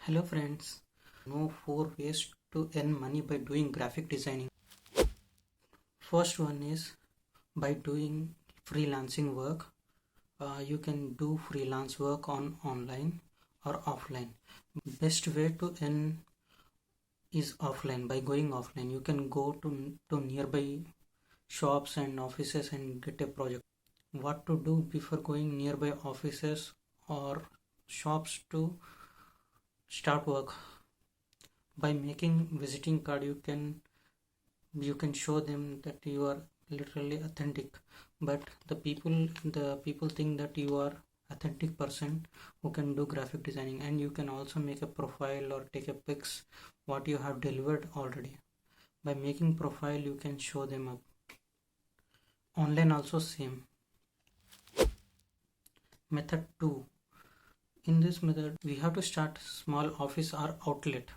Hello friends, know 4 ways to earn money by doing graphic designing. First one is by doing freelancing work. You can do freelance work on online or offline. Best way to earn is offline. By going offline, you can go to nearby shops and offices and get a project. What to do before going nearby offices or shops to start work? By making visiting card, you can show them that you are literally authentic, but the people think that you are authentic person who can do graphic designing. And you can also make a profile or take a pics what you have delivered already. By making profile, you can show them up. Online also same. Method 2. In this method, we have to start small office or outlet.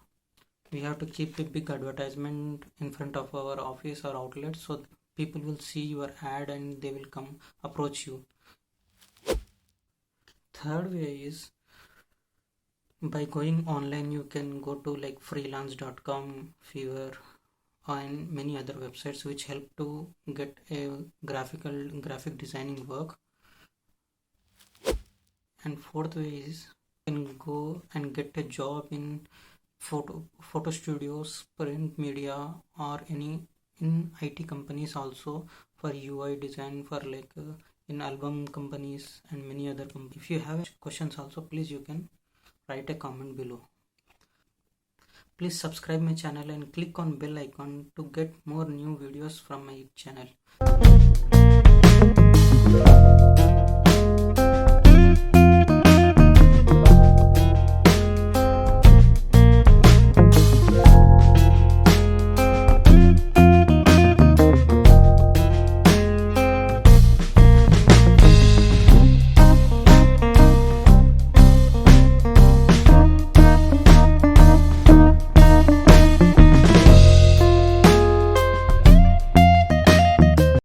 We have to keep a big advertisement in front of our office or outlet, so people will see your ad and they will come approach you. Third way is by going online. You can go to like freelance.com, Fiverr, and many other websites which help to get a graphic designing work. And fourth way is you can go and get a job in photo studios, print media, or in IT companies also, for UI design, for in album companies and many other companies. If you have questions also, please you can write a comment below. Please subscribe my channel and click on bell icon to get more new videos from my channel.